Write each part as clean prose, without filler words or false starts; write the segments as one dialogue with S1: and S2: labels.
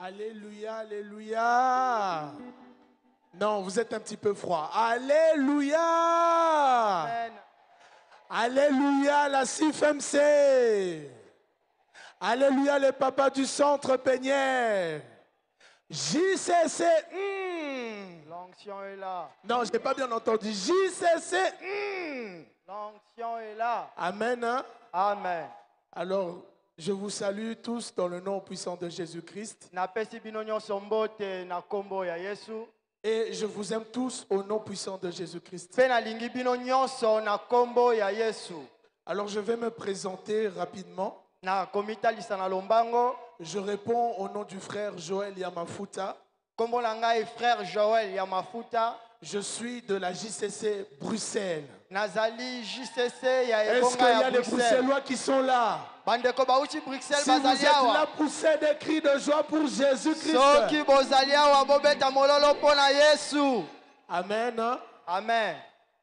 S1: Alléluia, alléluia. Non, vous êtes un petit peu froid. Alléluia.
S2: Amen.
S1: Alléluia, la CIFMC. Alléluia, les papas du centre Peignet. JCC.
S2: L'onction est là.
S1: Non, je n'ai pas bien entendu. JCC.
S2: L'onction est là.
S1: Amen. Hein?
S2: Amen.
S1: Alors, je vous salue tous dans le nom puissant de Jésus-Christ.
S2: Napesi bino nyonso mbote na kombo ya Yesu.
S1: Et je vous aime tous au nom puissant de Jésus-Christ.
S2: Pe nalingi bino nyonso na kombo ya Yesu.
S1: Alors, je vais me présenter rapidement.
S2: Na komitalisa na lombango.
S1: Je réponds au nom du frère Joël Yamafuta.
S2: Kombo na ngai frère Joël Yamafuta.
S1: Je suis de la JCC Bruxelles.
S2: Nazali JCC ya
S1: Est-ce
S2: ebonga
S1: qu'il y a
S2: ya
S1: des
S2: Bruxelles.
S1: Bruxellois qui sont là?
S2: Bandeko bauchi Bruxelles
S1: Si vous
S2: bazali
S1: êtes là,
S2: awa.
S1: poussez des cris de joie pour Jésus-Christ.
S2: Soki bozali awa bobeta mololo pona Yesu.
S1: Amen.
S2: Amen.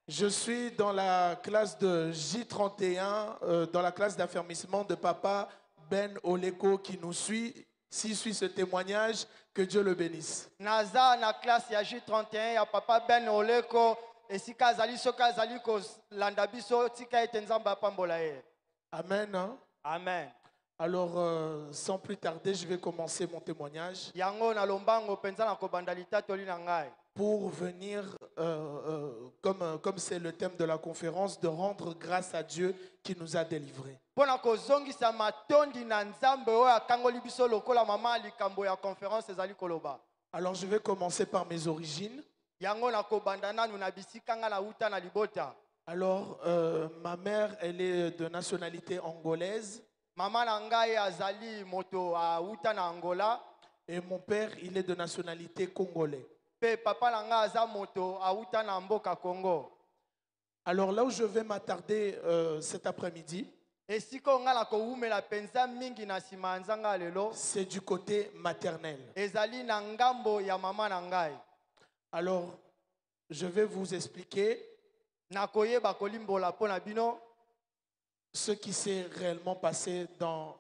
S1: Je suis dans la classe de J31, dans la classe d'affermissement de papa Ben Oleko qui nous suit. S'il suit ce témoignage, que Dieu le bénisse.
S2: Naza na classe ya J31 ya papa Ben Oleko esika azali soka azali ko landa biso tika ete nzamba pambola ye.
S1: Amen.
S2: Amen.
S1: Alors, sans plus tarder, je vais commencer mon témoignage
S2: Yango na lombango penza na kobanda litatoli na ngai.
S1: pour venir, comme c'est le thème de la conférence, de rendre grâce à Dieu qui nous a délivrés.
S2: Pona kozongisa matondi na nzambe oyo akangoli biso lokola mama likambo ya conférence ezali koloba.
S1: Alors, je vais commencer par mes origines.
S2: Yango na kobanda nanu na bisika nga na uta na libota.
S1: Alors, ma mère, elle est de nationalité angolaise
S2: Mama na ngai azali moto a uta na Angola.
S1: et mon père, il est de nationalité congolais.
S2: Pe papa na ngai aza moto a uta na mboka Congo.
S1: Alors, là où je vais m'attarder cet après-midi,
S2: Esiko nga na koumela penza mingi na sima nzanga lelo.
S1: c'est du côté maternel.
S2: Ezali na ngambo ya mama na ngai.
S1: Alors, je vais vous expliquer
S2: Na koyeba kolimbola pona bino.
S1: ce qui s'est réellement passé dans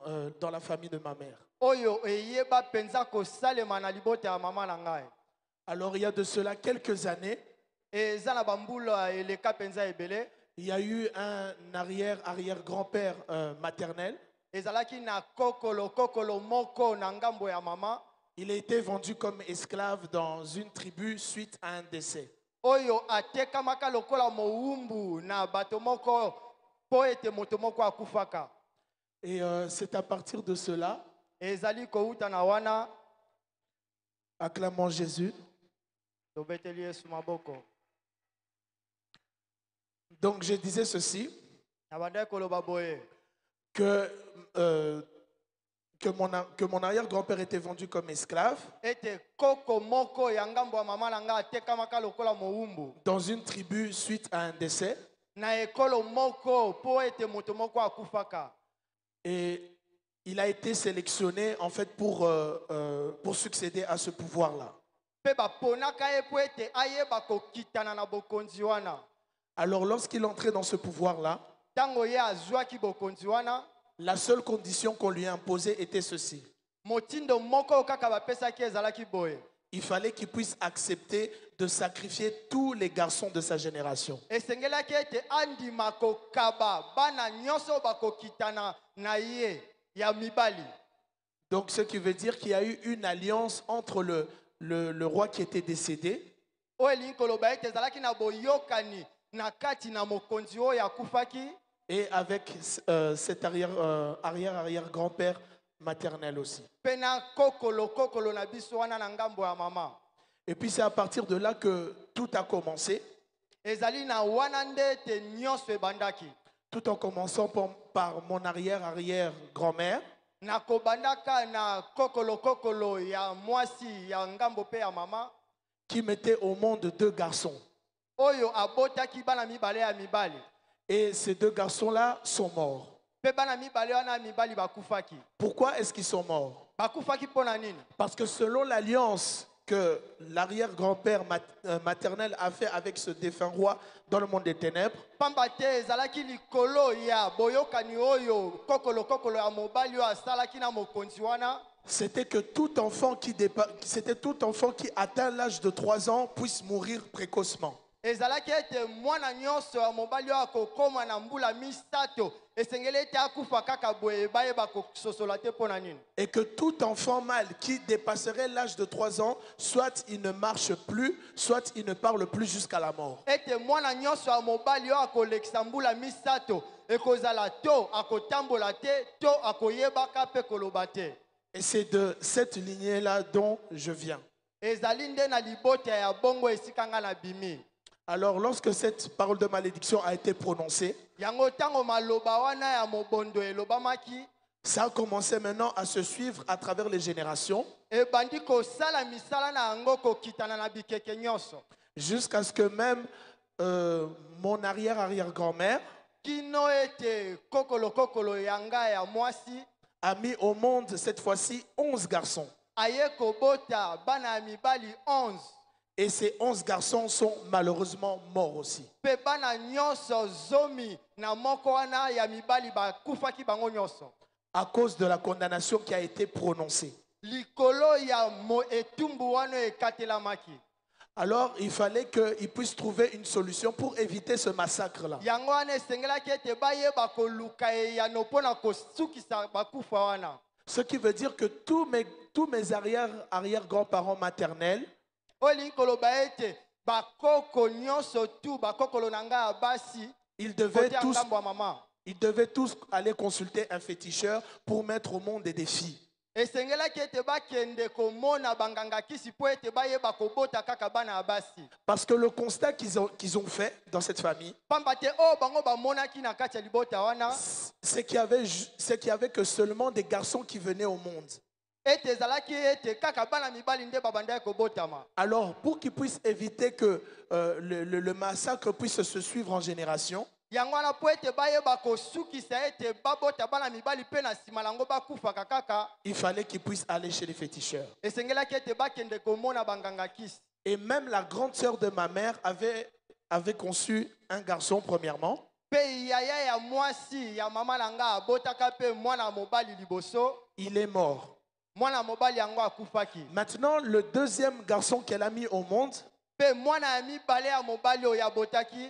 S1: la famille de ma mère.
S2: Oyo eyeba penza kosalema na libota ya mama na ngai.
S1: Alors, il y a de cela quelques années,
S2: Eza na bambula eleka penza ebele.
S1: il y a eu un arrière-arrière-grand-père maternel.
S2: Ezalaki na kokolo moko na ngambo ya mama.
S1: Il a été vendu comme esclave dans une tribu suite à un décès.
S2: Oyo atekamaka lokola moumbu na bato moko po ete moto moko akufaka.
S1: Et c'est à partir de cela,
S2: Ezali kouta na wana.
S1: acclamons Jésus.
S2: Tobeteli Yesu maboko.
S1: Donc je disais ceci,
S2: Na bandai koloba boye.
S1: que mon arrière-grand-père était vendu comme esclave
S2: Ete koko moko ya ngambo ya mama na nga atekamaka lokola moumbu.
S1: dans une tribu suite à un décès.
S2: Na ekolo moko po ete moto moko akufaka.
S1: Et il a été sélectionné en fait pour succéder à ce pouvoir-là.
S2: Pe baponaka ye po ete ayeba kokitana na bokonzi wana.
S1: Alors lorsqu'il entrait dans ce pouvoir-là,
S2: Tango ye azwaki bokonzi wana.
S1: la seule condition qu'on lui a imposée était ceci.
S2: Motindo moko kaka bapesaki ezalaki boye.
S1: Il fallait qu'il puisse accepter de sacrifier tous les garçons de sa génération.
S2: Esengelaki ete andima kokaba bana nyonso bakokitana na ye ya mibali.
S1: Donc ce qui veut dire qu'il y a eu une alliance entre le roi qui était décédé
S2: Oyo elingi koloba ete ezalaki na boyokani na kati na mokonzi oyo akufaki.
S1: et avec cet arrière-arrière-grand-père maternel aussi.
S2: Pe na kokolo na biso wana na ngambo ya mama.
S1: Et puis c'est à partir de là que tout a commencé,
S2: Ezali na wana nde ete nyonso ebandaki.
S1: tout en commençant par mon arrière-arrière-grand-mère
S2: Na kobandaka na kokolo ya mwasi ya ngambo pe ya mama.
S1: qui mettait au monde 2 garçons.
S2: Oyo abotaki bana mibale ya mibali.
S1: Et ces 2 garçons-là sont morts.
S2: Pe bana mibale wana mibali bakufaki.
S1: Pourquoi est-ce qu'ils sont morts?
S2: Bakufaki pona nini?
S1: Parce que selon l'alliance que l'arrière-grand-père maternel a fait avec ce défunt roi dans le monde des ténèbres.
S2: pamba te ezalaki likolo ya boyokani oyo kokolo ya mobali oyo asalaki na mokonzi wana.
S1: C'était que tout enfant qui atteint l'âge de 3 ans puisse mourir précocement.
S2: Ezalaki ete mwana nyonso ya mobali oyo akokoma na mbula misato esengeli ete akufa kaka boye bayeba kososola te mpo na nini.
S1: Et que tout enfant mâle qui dépasserait l'âge de 3 ans, soit il ne marche plus, soit il ne parle plus jusqu'à la mort.
S2: Ete mwana nyonso ya mobali oyo akolekisa mbula misato ekozala to akotambola te to akoyebaka mpe koloba te.
S1: Et c'est de cette lignée-là dont je viens.
S2: Ezali nde na libota ya bongo esika nga na bimi.
S1: Alors, lorsque cette parole de malédiction a été prononcée,
S2: Yango tango maloba wana ya mobondo elobamaki,
S1: ça a commencé maintenant à se suivre à travers les générations,
S2: ebandi kosala misala na yango kokitana na bikeke nyonso.
S1: jusqu'à ce que même mon arrière-arrière-grand-mère
S2: Kino ete kokolo yanga ya mwasi
S1: a mis au monde cette fois-ci 11 garçons.
S2: aye kobota bana ya mibali 11.
S1: Et ces 11 garçons sont malheureusement morts aussi.
S2: Pe bana nyonso zomi na moko wana ya mibali bakufaki bango nyonso.
S1: À cause de la condamnation qui a été prononcée.
S2: Likolo ya etumbu wana ekatelamaki.
S1: Alors, il fallait qu'ils puissent trouver une solution pour éviter ce massacre-là.
S2: Yango wana esengelaki ete bayeba koluka eyano mpona kosukisa bakufa wana.
S1: Ce qui veut dire que tous mes arrière-grands-parents maternels,
S2: Olingi koloba ete bakoko nyonso tu bakokolo na ngai ya basi
S1: ils
S2: kote
S1: devaient
S2: ya ngambo ya mama.
S1: tous aller consulter un féticheur pour mettre au monde des filles.
S2: Esengelaki ete bakende komona banganga kisi mpo ete bayeba kobota kaka bana ya basi.
S1: Parce que le constat qu'ils ont fait dans cette famille,
S2: Pamba te o bango bamonaki na kati ya libota wana
S1: c'est qu'il y avait que seulement des garçons qui venaient au monde.
S2: ete ezalaki ete kaka bana mibali nde babandaki kobotama.
S1: Alors, pour qu'ils puissent éviter que le massacre puisse se suivre en génération,
S2: Yango wana mpo ete bayeba kosukisa ete babota bana mibali mpe na nsima nango bakufaka kaka,
S1: il fallait qu'ils puissent aller chez les féticheurs.
S2: esengelaki ete bakende komona banganga kisi.
S1: Et même la grande sœur de ma mère avait conçu un garçon premièrement.
S2: Pe yaya ya mwasi ya mama na nga abotaka mpe mwana mobali liboso,
S1: Il est mort.
S2: mwana mobali yango akufaki.
S1: Maintenant, le deuxième garçon qu'elle a mis au monde,
S2: Pe mwana ya mibale ya mobali oyo abotaki,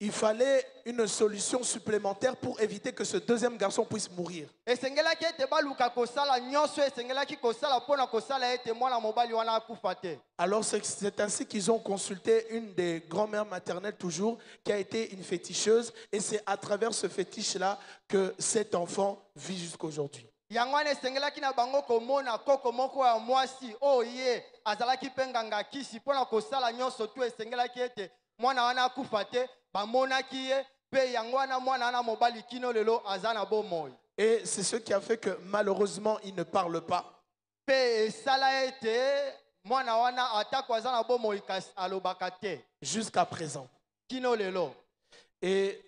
S1: il fallait une solution supplémentaire pour éviter que ce deuxième garçon puisse mourir.
S2: esengelaki ete baluka kosala nyonso esengelaki kosala mpona kosala ete mwana mobali wana akufa te.
S1: Alors c'est ainsi qu'ils ont consulté une des grand-mères maternelles toujours, qui a été une féticheuse, et c'est à travers ce fétiche-là que cet enfant vit jusqu'aujourd'hui.
S2: Yango wana esengelaki na bango komona koko moko ya mwasi oyo ye azalaki mpe nganga kisi mpona kosala nyonso tu esengelaki ete mwana wana akufa te, bamonaki ye mpe yango wana mwana wana mobali kino lelo aza na bomoi.
S1: Et c'est ce qui a fait que malheureusement il ne parle pas.
S2: Mpe esala ete mwana wana atako aza na bomoi kasi alobaka te
S1: Jusqu'à présent.
S2: kino lelo.
S1: Et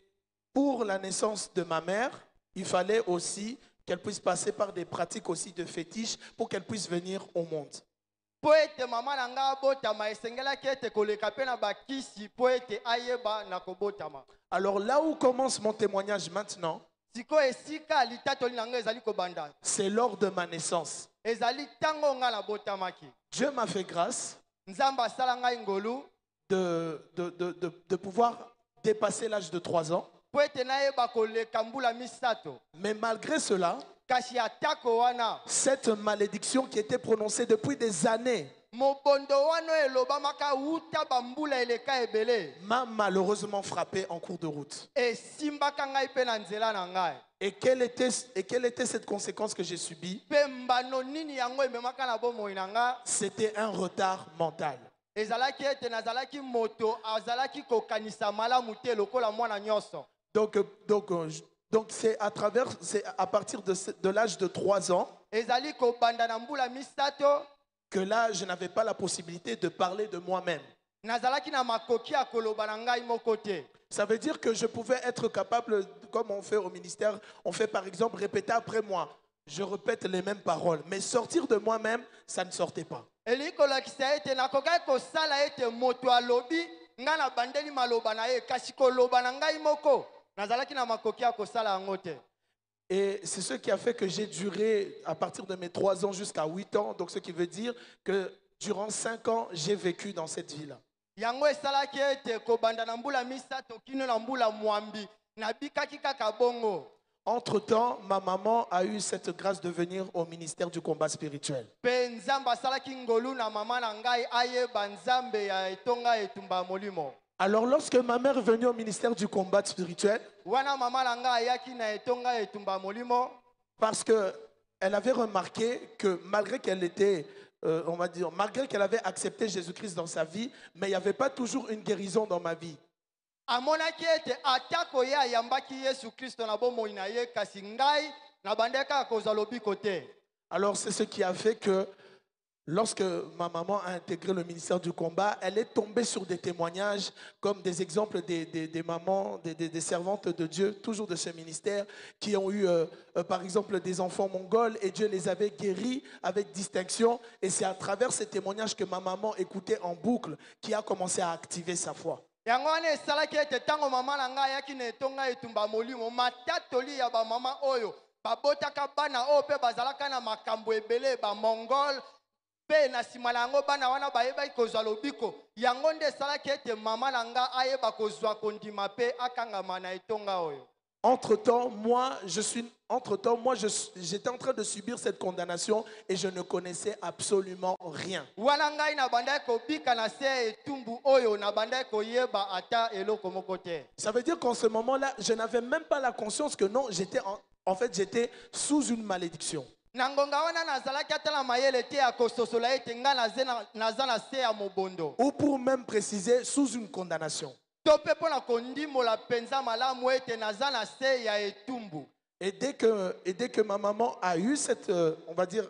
S1: pour la naissance de ma mère, il fallait aussi qu'elle puisse passer par des pratiques aussi de fétiche pour qu'elle puisse venir au monde.
S2: Po ete mama na nga abotama esengelaki ete koleka mpe na bakisi po ete ayeba na kobotama.
S1: Alors là où commence mon témoignage maintenant,
S2: Siko esika litatoli na nga ezali kobanda,
S1: c'est lors de ma naissance.
S2: ezali tango nga nabotamaki.
S1: Dieu m'a fait grâce
S2: Nzambe asala ngai ngolu
S1: de pouvoir dépasser l'âge de 3 ans.
S2: po ete nayeba koleka mbula misato.
S1: Mais malgré cela,
S2: Kasi atako wana
S1: cette malédiction qui était prononcée depuis des années
S2: mobondo wana elobamaka uta bambula eleka ebele
S1: m'a malheureusement frappé en cours de route.
S2: esimbaka ngai mpe na nzela na ngai.
S1: Et quelle était cette conséquence que j'ai subie?
S2: Mpe mbano nini yango ememaka na bomoi na nga
S1: C'était un retard mental.
S2: ezalaki ete nazalaki moto azalaki kokanisa malamu te lokola mwana nyonso.
S1: Donc c'est à partir de l'âge de 3 ans
S2: Ezali kobanda na mbula misato
S1: que là, je n'avais pas la possibilité de parler de moi-même.
S2: nazalaki na makoki ya koloba na ngai moko te.
S1: Ça veut dire que je pouvais être capable, comme on fait au ministère, on fait par exemple répéter après moi. Je répète les mêmes paroles, mais sortir de moi-même, ça ne sortait pas.
S2: elingi kolakisa ete nakokaki kosala ete moto alobi ngai na bandeli maloba na ye kasi koloba na ngai moko nazalaki na makoki ya kosala yango te.
S1: Et c'est ce qui a fait que j'ai duré à partir de mes 3 ans jusqu'à 8 ans. Donc ce qui veut dire que durant 5 ans, j'ai vécu dans cette ville.
S2: Yango esalaki ete kobanda na mbula misato kino na mbula mwambi nabikaki kaka bongo.
S1: Entre-temps, ma maman a eu cette grâce de venir au ministère du combat spirituel.
S2: Pe nzambe asalaki ngolu na mama na ngai ayeba nzambe ya etonga etumba molimo.
S1: Alors lorsque ma mère est venue au ministère du combat spirituel,
S2: Wana mama na ngai ayaki na etonga etumba molimo,
S1: parce qu'elle avait remarqué que malgré qu'elle était, on va dire, malgré qu'elle avait accepté Jésus-Christ dans sa vie, mais il n'y avait pas toujours une guérison dans ma vie.
S2: amonaki ete atako ye ayambaki Yesu Kristo na bomoi na ye kasi ngai na bandeka kozwa lobiko te.
S1: Alors c'est ce qui a fait que lorsque ma maman a intégré le ministère du combat, elle est tombée sur des témoignages comme des exemples des mamans, des servantes de Dieu, toujours de ce ministère, qui ont eu par exemple des enfants mongols et Dieu les avait guéris avec distinction. Et c'est à travers ces témoignages que ma maman écoutait en boucle qui a commencé à activer sa foi.
S2: Yango wana esalaki ete ntango mama na ngai ayaki na etonga etumba molimo matatoli ya bamama oyo babotaka bana oyo mpe bazalaka na makambo ebele bamongol mpe na nsima na yango bana wana bayebaki kozwa lobiko yango nde esalaki ete mama na ngai ayeba kozwa kondima mpe akangama na etonga oyo.
S1: Entre-temps, j'étais en train de subir cette condamnation et je ne connaissais absolument rien.
S2: Wana ngai na bandaki kobika na se etumbu oyo na bandaki koyeba ata eloko moko te.
S1: Ça veut dire qu'en ce moment-là, je n'avais même pas la conscience que non, j'étais sous une malédiction.
S2: Na ngonga wana nazalaki ata na mayele te ya kososola ete ngai naza na se ya mobondo.
S1: Ou pour même préciser, sous une condamnation.
S2: To pe pona kondimola penza malamu ete naza na se ya etumbu.
S1: Et dès que ma maman a eu cette, on va dire,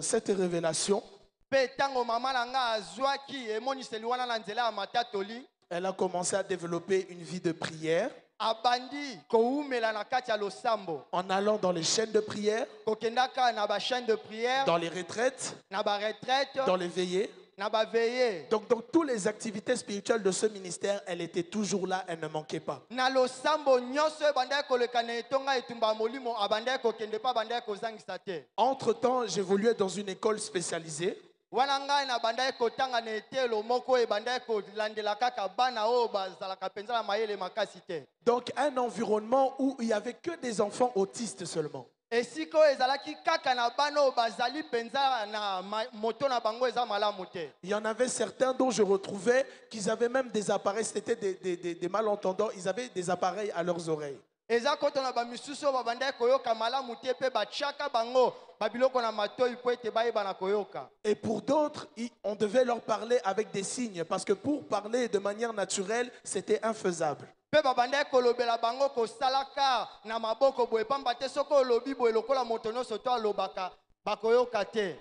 S1: cette révélation,
S2: Pe tango mama na nga azwaki emoniseli wana na nzela ya matatoli,
S1: elle a commencé à développer une vie de prière
S2: abandi koumela na kati ya losambo.
S1: en allant dans les chaînes de prière,
S2: Kokendaka na ba chaîne de prière,
S1: dans les retraites,
S2: na ba retraite,
S1: dans les veillées.
S2: na ba veillée.
S1: Donc dans toutes les activités spirituelles de ce ministère, elle était toujours là, elle ne manquait pas.
S2: Na losambo nyonso ebandaki koleka na etonga etumba molimo abandaki kokende pa abandaki kozangisa te.
S1: Entre-temps, j'évoluais dans une école spécialisée.
S2: Wana ngai na bandaki kotanga na etelo moko ebandaki kolandela kaka bana oyo bazalaka mpenza na mayele makasi te.
S1: Donc un environnement où il n'y avait que des enfants autistes seulement.
S2: Esika oyo ezalaki kaka na bana oyo bazali mpenza na moto na bango eza malamu te.
S1: Il y en avait certains dont je retrouvais qu'ils avaient même des appareils, c'était des malentendants, ils avaient des appareils à leurs oreilles.
S2: Eza koto na bamisusu oyo babandaki koyoka malamu te mpe batiaka bango babiloko na matoi mpo ete bayeba na koyoka.
S1: Et pour d'autres, on devait leur parler avec des signes parce que pour parler de manière naturelle, c'était infaisable.
S2: Mpe babandaki kolobela bango kosalaka na maboko boye pamba te soki olobi boye lokola moto nyonso to alobaka bakoyoka te.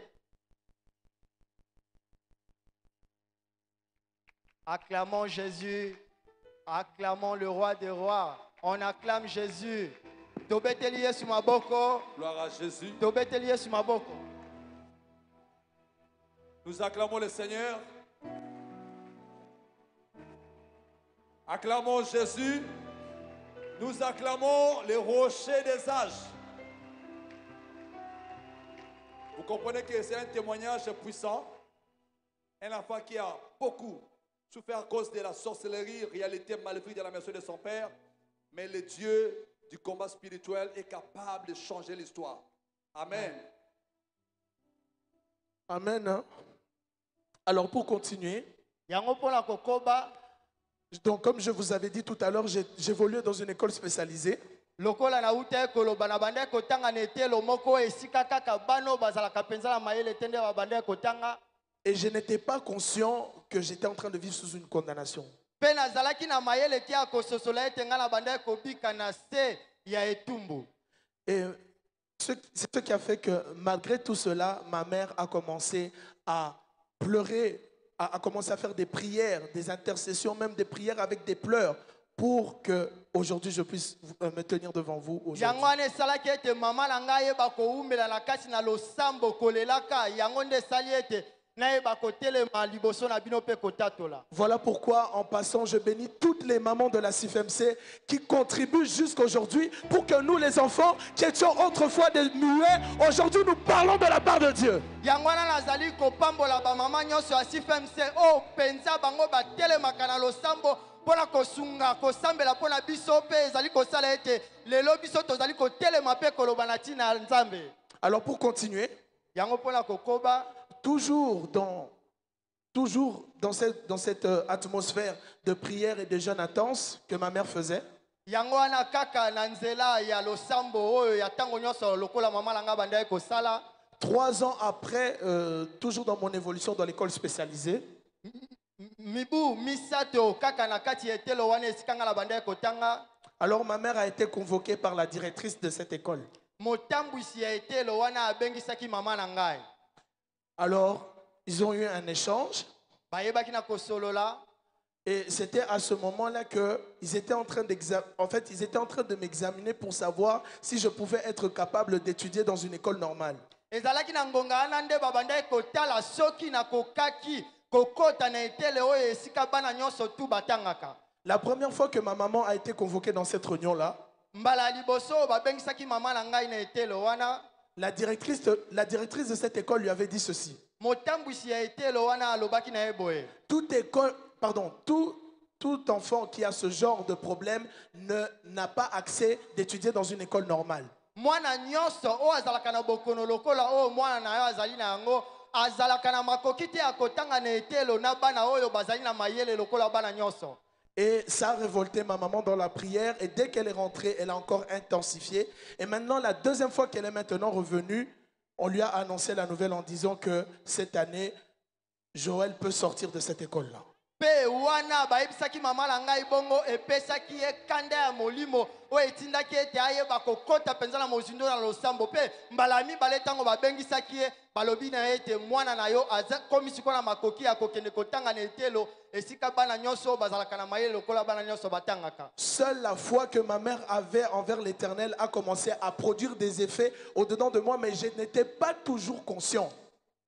S2: Acclamons Jésus, acclamons le roi des rois. On acclame Jésus. Tobeteli Yesu maboko.
S3: Gloire à Jésus.
S2: Tobeteli Yesu maboko.
S3: Nous acclamons le Seigneur. Acclamons Jésus. Nous acclamons le rocher des âges. Vous comprenez que c'est un témoignage puissant. Un enfant qui a beaucoup souffert à cause de la sorcellerie, réalité maléfique de la maison de son père. Mais le Dieu du combat spirituel est capable de changer l'histoire. Amen.
S1: Amen. Hein? Alors pour continuer,
S2: Yango pona kokoba.
S1: donc comme je vous avais dit tout à l'heure, j'évoluais dans une école spécialisée.
S2: Lokola na uta koloba na bande kotanga na etelo moko esika kaka bano bazalaka penza na mayele tende ba bande kotanga.
S1: Et je n'étais pas conscient que j'étais en train de vivre sous une condamnation.
S2: Pe nazalaki na mayele te akososola ete nga na bande kobika na se ya etumbu.
S1: Et c'est ce qui a fait que malgré tout cela, ma mère a commencé à pleurer, a commencé à faire des prières, des intercessions, même des prières avec des pleurs pour que aujourd'hui je puisse me tenir devant vous aujourd'hui.
S2: yango wana esalaki ete mama na ngai ayeba kowumela na kati na losambo kolelaka yango nde esali ete nayeba kotelema liboso na bino mpe kotatola.
S1: Voilà pourquoi, en passant, je bénis toutes les mamans de la CIFMC qui contribuent jusqu'aujourd'hui pour que nous, les enfants, qui étions autrefois des muets, aujourd'hui nous parlons de la part de Dieu.
S2: yango wana nazali kopambola bamama nyonso ya CFMC oyo mpenza bango batelemaka na losambo mpona kosunga kosambela mpona biso mpe ezali kosala ete lelo biso tozali kotelema mpe koloba na ntina ya nzambe.
S1: Alors pour continuer,
S2: yango mpona kokoba
S1: toujours dans cette atmosphère de prière et de jeûne intense que ma mère faisait,
S2: yango wana kaka na nzela ya losambo oyo ya ntango nyonso lokola mama na ngai bandaki kosala
S1: 3 ans après, toujours dans mon évolution dans l'école spécialisée,
S2: mibu misato kaka na kati ya etelo wana esika ngai na bandaki kotanga.
S1: alors ma mère a été convoquée par la directrice de cette école.
S2: motambwisi ya etelo wana abengisaki mama na ngai.
S1: Alors, ils ont eu un échange.
S2: bayebaki na kosolola.
S1: Et c'était à ce moment-là qu'ils étaient en train ils étaient en train de m'examiner pour savoir si je pouvais être capable d'étudier dans une école normale.
S2: ezalaki na ngonga wana nde babandaki kotala soki nakokaki kokota na etele oyo esika bana nyonso tu batangaka.
S1: La première fois que ma maman a été convoquée dans cette réunion-là,
S2: mbala liboso babengisaki mama na ngai na etele wana.
S1: la directrice de cette école lui avait dit ceci.
S2: motambwisi ya etele wana alobaki na ye boye.
S1: Tout enfant qui a ce genre de problème n'a pas accès d'étudier dans une école normale.
S2: mwana nyonso oyo azalaka na bokono lokola oyo mwana na yo azali na yango azalaka na makoki te ya kotanga na etelo na bana oyo bazali na mayele lokola bana nyonso.
S1: Et ça a révolté ma maman dans la prière. Et dès qu'elle est rentrée, elle a encore intensifié. Et maintenant, la deuxième fois qu'elle est maintenant revenue, on lui a annoncé la nouvelle en disant que cette année, Joël peut sortir de cette école-là.
S2: Pe wana bayebisaki mama na ngai bongo epesaki ye kanda ya molimo oyo etindaki ete ayeba kokota mpenza na mozindo na losambo pe mbala mibale ntango babengisaki ye balobi na ye ete mwana na yo akomi sikoyo na makoki ya kokende kotanga na etelo esika bana nyonso bazalaka na mayele lokola bana nyonso batangaka.
S1: Seule la foi que ma mère avait envers l'Éternel a commencé à produire des effets au-dedans de moi, mais je n'étais pas toujours conscient.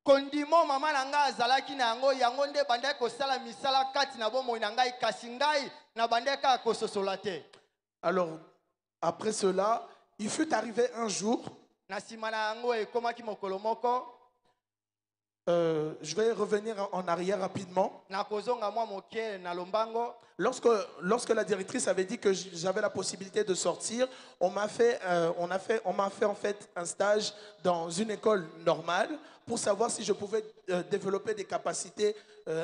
S2: kondimo mama na ngai azalaki na yango yango nde bandaki kosala misala kati na bomoi na ngai kasi ngai na bandaki kaka kososola te.
S1: Alors, après cela, il fut arrivé un jour,
S2: na nsima na yango ekomaki mokolo moko.
S1: je vais revenir en arrière rapidement.
S2: na kozonga mwa moke na lombango.
S1: Lorsque la directrice avait dit que j'avais la possibilité de sortir, on m'a fait en fait un stage dans une école normale pour savoir si je pouvais développer des capacités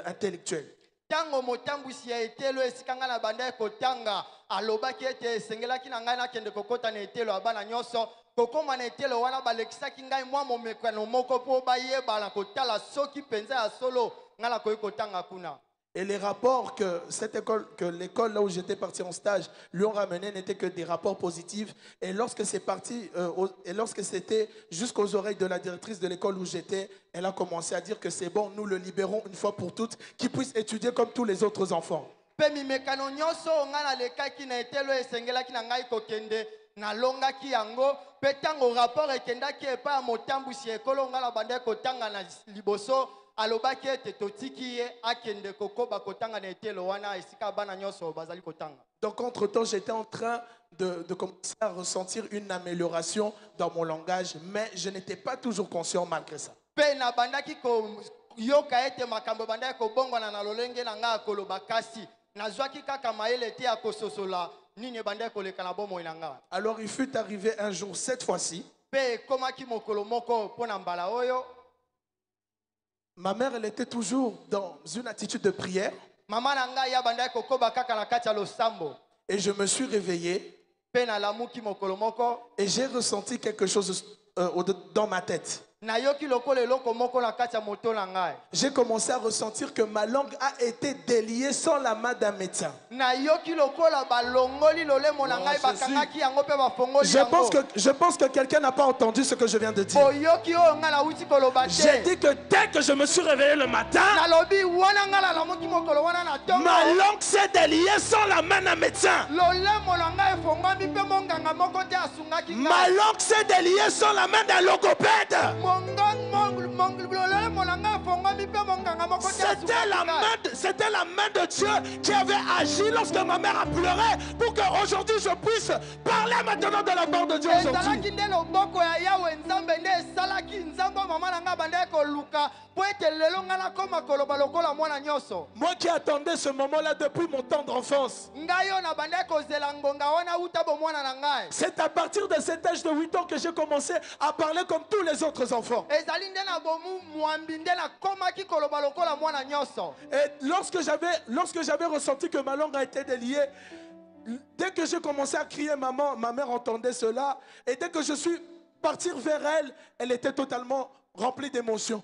S1: intellectuelles.
S2: Tango motambwisi ya etelo esika ngai na bandaki kotanga alobaki ete esengelaki na ngai nakende kokota na etelo ya bana nyonso kokoma na etelo wana balekisaki ngai mwa momekano moko mpo bayeba na kotala soki mpenza ya solo ngai nakoki kotanga kuna.
S1: Et les rapports que l'école là où j'étais parti en stage lui ont ramené n'étaient que des rapports positifs. Et lorsque c'est parti, et lorsque c'était jusqu'aux oreilles de la directrice de l'école où j'étais, elle a commencé à dire que c'est bon, nous le libérons une fois pour toutes, qu'il puisse étudier comme tous les autres enfants.
S2: Pe mimekano nyonso ngai nalekaki na etelo esengelaki na ngai kokende nalongaki yango pe ntango rapport ekendaki epai ya motambwisi ekolo ngai na bandaki kotanga na liboso alobaki ete totiki ye akende kokoba kotanga na etelo wana esika bana nyonso bazali kotanga.
S1: Donc entre-temps, j'étais en train de commencer à ressentir une amélioration dans mon langage, mais je n'étais pas toujours conscient malgré ça.
S2: Pe na bandaki yoka ete makambo bandaki kobongwana na lolenge na ngai koloba kasi nazwaki kaka mayele te ya kososola nini bandaki koleka na bomoi na ngai.
S1: Alors il fut arrivé un jour, cette fois-ci,
S2: pe ekomaki mokolo moko mpona mbala oyo.
S1: Ma mère, elle était toujours dans une attitude de prière.
S2: Mama na ngai ya bandaki kokoba kaka na kati ya losambo.
S1: Et je me suis réveillé.
S2: Pe nalamuki mokolo moko.
S1: Et j'ai ressenti quelque chose dans ma tête.
S2: nayoki lokola eloko moko na kati ya moto na ngai.
S1: J'ai commencé à ressentir que ma langue a été déliée sans la main d'un médecin.
S2: Nayoki lokola balongoli lolemo na ngai bakangaki yango pe bafongoli yango.
S1: Je pense que quelqu'un n'a pas entendu ce que je viens de dire.
S2: Boyoki o nga na uti koloba te.
S1: J'ai dit que dès que je me suis réveillé le matin,
S2: Nalobi wana nga la lamoki mokolo wana na tongo.
S1: ma langue s'est déliée sans la main d'un médecin.
S2: Lolemo na ngai efongami pe monganga moko te asungaki ngai.
S1: Ma langue s'est déliée sans la main d'un logopède. C'était la main de Dieu qui avait agi lorsque ma mère a pleuré pour qu'aujourd'hui je puisse parler maintenant de la part de Dieu aujourd'hui. Moi qui attendais ce moment-là depuis mon tendre enfance. C'est à partir de cet âge de 8 ans que j'ai commencé à parler comme tous les autres enfants. Et lorsque j'avais ressenti que ma langue a été déliée, dès que j'ai commencé à crier maman, ma mère entendait cela. Et dès que je suis parti vers elle, elle était totalement remplie d'émotions.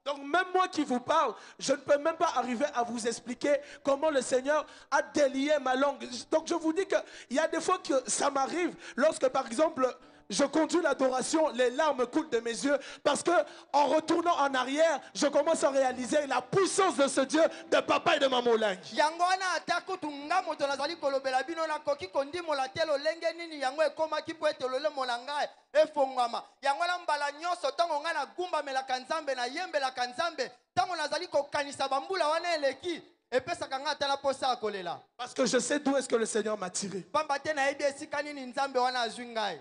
S1: Donc même moi qui vous parle, je ne peux même pas arriver à vous expliquer comment le Seigneur a délié ma langue. Donc je vous dis qu'il y a des fois que ça m'arrive lorsque par exemple je conduis l'adoration, les larmes coulent de mes yeux parce que en retournant en arrière, je commence à réaliser la puissance de ce Dieu de papa et de maman Lang. Parce que je sais d'où est-ce que le Seigneur m'a tiré.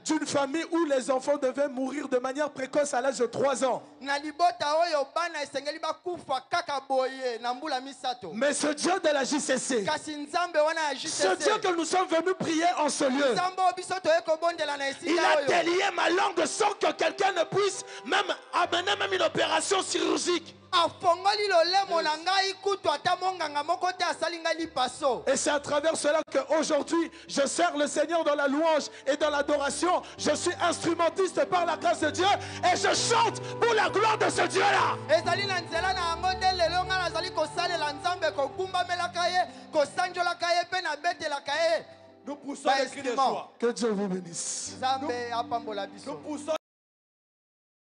S1: D'une famille où les enfants devaient mourir de manière précoce à l'âge de 3 ans. Mais ce Dieu de la JCC, ce Dieu que nous sommes venus prier en ce lieu, il a délié ma langue sans que quelqu'un ne puisse même amener même une opération chirurgique. Et c'est à travers cela qu'aujourd'hui je sers le Seigneur dans la louange et dans l'adoration. Je suis instrumentiste par la grâce de Dieu et je chante pour la gloire de ce Dieu-là.
S3: Nous poussons le cri de joie.
S1: Que Dieu vous bénisse.
S3: Nous poussons